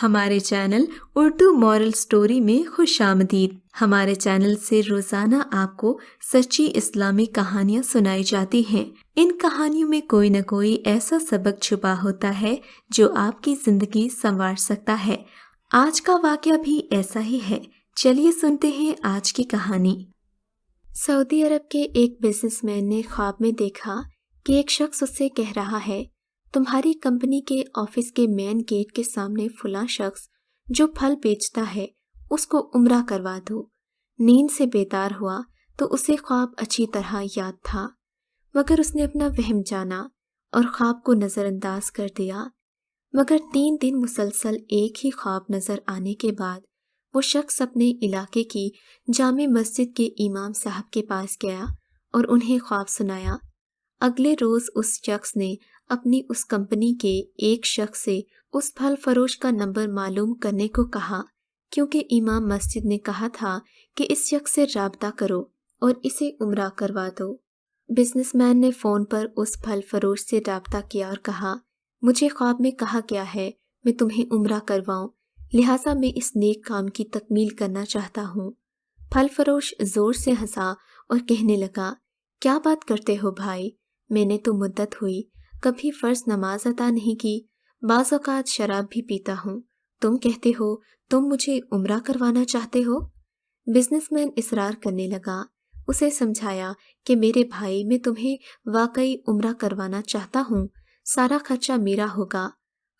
ہمارے channel Urdu moral story میں خوش آمدید۔ ہمارے چینل سے روزانہ آپ کو سچی اسلامی کہانیاں سنائی جاتی ہیں۔ ان کہانیوں میں کوئی نہ کوئی ایسا سبق چھپا ہوتا ہے جو آپ کی زندگی سنوار سکتا ہے۔ آج کا واقعہ بھی ایسا ہی ہے۔ چلیے سنتے ہیں آج کی کہانی۔ سعودی عرب کے ایک بزنس مین نے خواب میں دیکھا کہ ایک شخص اس سے کہہ رہا ہے، تمہاری کمپنی کے آفس کے مین گیٹ کے سامنے فلاں شخص جو پھل بیچتا ہے اس کو عمرہ کروا دو۔ نیند سے بیدار ہوا تو اسے خواب اچھی طرح یاد تھا، مگر اس نے اپنا وہم جانا اور خواب کو نظر انداز کر دیا۔ مگر 3 دن مسلسل ایک ہی خواب نظر آنے کے بعد وہ شخص اپنے علاقے کی جامع مسجد کے امام صاحب کے پاس گیا اور انہیں خواب سنایا۔ اگلے روز اس شخص نے اپنی اس کمپنی کے ایک شخص سے اس پھل فروش کا نمبر معلوم کرنے کو کہا، کیونکہ امام مسجد نے کہا تھا کہ اس شخص سے رابطہ کرو اور اسے عمرہ کروا دو۔ بزنس مین نے فون پر اس پھل فروش سے رابطہ کیا اور کہا، مجھے خواب میں کہا گیا ہے میں تمہیں عمرہ کرواؤں، لہٰذا میں اس نیک کام کی تکمیل کرنا چاہتا ہوں۔ پھل فروش زور سے ہنسا اور کہنے لگا، کیا بات کرتے ہو بھائی، میں نے تو مدت ہوئی کبھی فرض نماز ادا نہیں کی، بعض اوقات شراب بھی پیتا ہوں، تم کہتے ہو تم مجھے عمرہ کروانا چاہتے ہو؟ بزنس مین اصرار کرنے لگا، اسے سمجھایا کہ میرے بھائی میں تمہیں واقعی عمرہ کروانا چاہتا ہوں، سارا خرچہ میرا ہوگا۔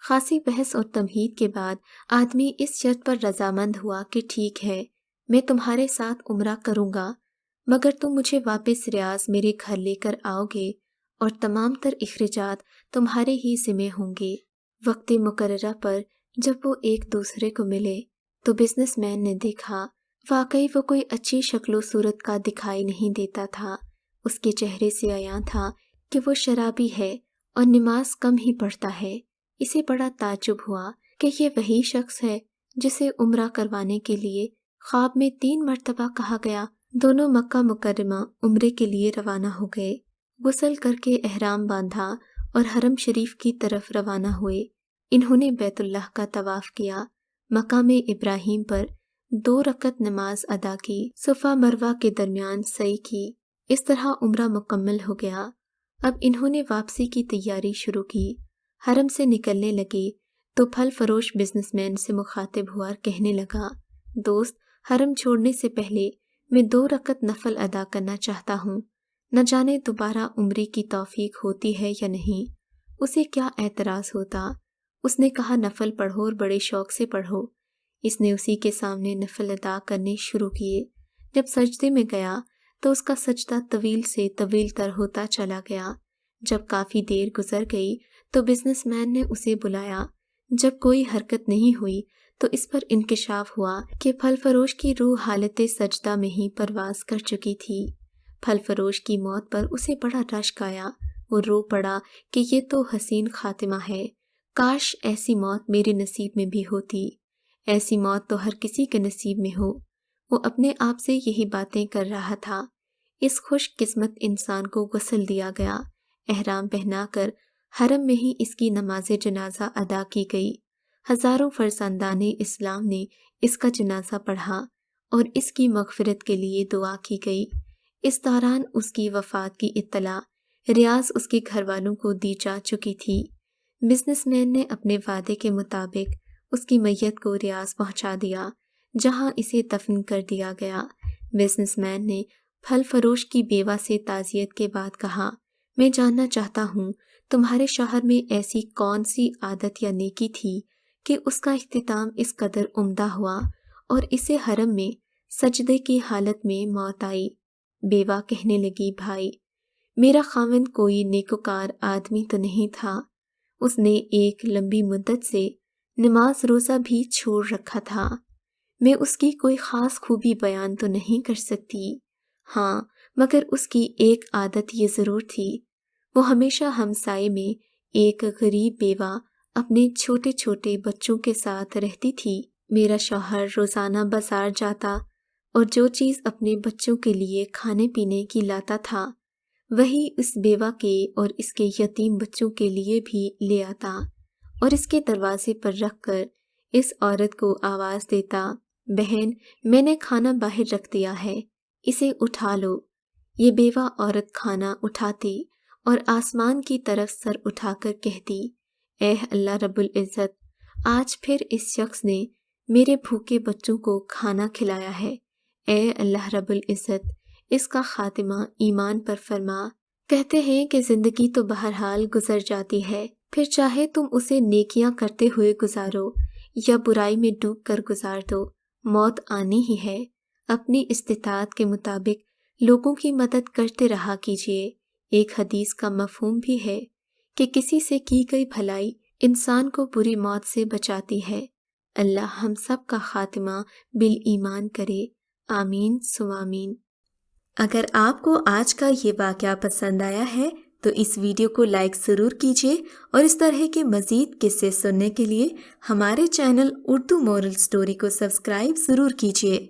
خاصی بحث اور تمہید کے بعد آدمی اس شرط پر رضامند ہوا کہ ٹھیک ہے، میں تمہارے ساتھ عمرہ کروں گا، مگر تم مجھے واپس ریاض میرے گھر لے کر آؤ گے اور تمام تر اخراجات تمہارے ہی ذمہ ہوں گے۔ وقت مقررہ پر جب وہ ایک دوسرے کو ملے تو بزنس مین نے دیکھا واقعی وہ کوئی اچھی شکل و صورت کا دکھائی نہیں دیتا تھا۔ اس کے چہرے سے عیاں تھا کہ وہ شرابی ہے اور نماز کم ہی پڑھتا ہے۔ اسے بڑا تعجب ہوا کہ یہ وہی شخص ہے جسے عمرہ کروانے کے لیے خواب میں 3 مرتبہ کہا گیا۔ دونوں مکہ مکرمہ عمرے کے لیے روانہ ہو گئے، غسل کر کے احرام باندھا اور حرم شریف کی طرف روانہ ہوئے۔ انہوں نے بیت اللہ کا طواف کیا، مقام ابراہیم پر 2 رکعت نماز ادا کی، صفا مروہ کے درمیان سعی کی۔ اس طرح عمرہ مکمل ہو گیا۔ اب انہوں نے واپسی کی تیاری شروع کی۔ حرم سے نکلنے لگے تو پھل فروش بزنس مین سے مخاطب ہوا اور کہنے لگا، دوست، حرم چھوڑنے سے پہلے میں 2 رکعت نفل ادا کرنا چاہتا ہوں، نہ جانے دوبارہ عمرے کی توفیق ہوتی ہے یا نہیں۔ اسے کیا اعتراض ہوتا؟ اس نے کہا، نفل پڑھو اور بڑے شوق سے پڑھو۔ اس نے اسی کے سامنے نفل ادا کرنے شروع کیے۔ جب سجدے میں گیا تو اس کا سجدہ طویل سے طویل تر ہوتا چلا گیا۔ جب کافی دیر گزر گئی تو بزنس مین نے اسے بلایا۔ جب کوئی حرکت نہیں ہوئی تو اس پر انکشاف ہوا کہ پھل فروش کی روح حالت سجدہ میں ہی پرواز کر چکی تھی۔ پھل فروش کی موت پر اسے بڑا رشک آیا۔ وہ رو پڑا کہ یہ تو حسین خاتمہ ہے، کاش ایسی موت میرے نصیب میں بھی ہوتی، ایسی موت تو ہر کسی کے نصیب میں ہو۔ وہ اپنے آپ سے یہی باتیں کر رہا تھا۔ اس خوش قسمت انسان کو غسل دیا گیا، احرام پہنا کر حرم میں ہی اس کی نماز جنازہ ادا کی گئی۔ ہزاروں فرزندان اسلام نے اس کا جنازہ پڑھا اور اس کی مغفرت کے لیے دعا کی گئی۔ اس دوران اس کی وفات کی اطلاع ریاض اس کے گھر والوں کو دی جا چکی تھی۔ بزنس مین نے اپنے وعدے کے مطابق اس کی میت کو ریاض پہنچا دیا، جہاں اسے دفن کر دیا گیا۔ بزنس مین نے پھل فروش کی بیوہ سے تعزیت کے بعد کہا، میں جاننا چاہتا ہوں تمہارے شوہر میں ایسی کون سی عادت یا نیکی تھی کہ اس کا اختتام اس قدر عمدہ ہوا اور اسے حرم میں سجدے کی حالت میں موت آئی۔ بیوہ کہنے لگی، بھائی، میرا خاوند کوئی نیکوکار آدمی تو نہیں تھا، اس نے ایک لمبی مدت سے نماز روزہ بھی چھوڑ رکھا تھا۔ میں اس کی کوئی خاص خوبی بیان تو نہیں کر سکتی، ہاں مگر اس کی ایک عادت یہ ضرور تھی، وہ ہمیشہ ہمسائے میں ایک غریب بیوہ اپنے چھوٹے چھوٹے بچوں کے ساتھ رہتی تھی۔ میرا شوہر روزانہ بازار جاتا اور جو چیز اپنے بچوں کے لیے کھانے پینے کی لاتا تھا وہی اس بیوہ کے اور اس کے یتیم بچوں کے لیے بھی لے آتا اور اس کے دروازے پر رکھ کر اس عورت کو آواز دیتا، بہن میں نے کھانا باہر رکھ دیا ہے، اسے اٹھا لو۔ یہ بیوہ عورت کھانا اٹھاتی اور آسمان کی طرف سر اٹھا کر کہتی، اے اللہ رب العزت، آج پھر اس شخص نے میرے بھوکے بچوں کو کھانا کھلایا ہے۔ اے اللہ رب العزت، اس کا خاتمہ ایمان پر فرما۔ کہتے ہیں کہ زندگی تو بہرحال گزر جاتی ہے، پھر چاہے تم اسے نیکیاں کرتے ہوئے گزارو یا برائی میں ڈوب کر گزار دو، موت آنی ہی ہے۔ اپنی استطاعت کے مطابق لوگوں کی مدد کرتے رہا کیجیے۔ ایک حدیث کا مفہوم بھی ہے کہ کسی سے کی گئی بھلائی انسان کو بری موت سے بچاتی ہے۔ اللہ ہم سب کا خاتمہ بالایمان کرے، آمین ثم آمین۔ اگر آپ کو آج کا یہ واقعہ پسند آیا ہے تو اس ویڈیو کو لائک ضرور کیجیے، اور اس طرح کے مزید قصے سننے کے لیے ہمارے چینل اردو مورل سٹوری کو سبسکرائب ضرور کیجیے۔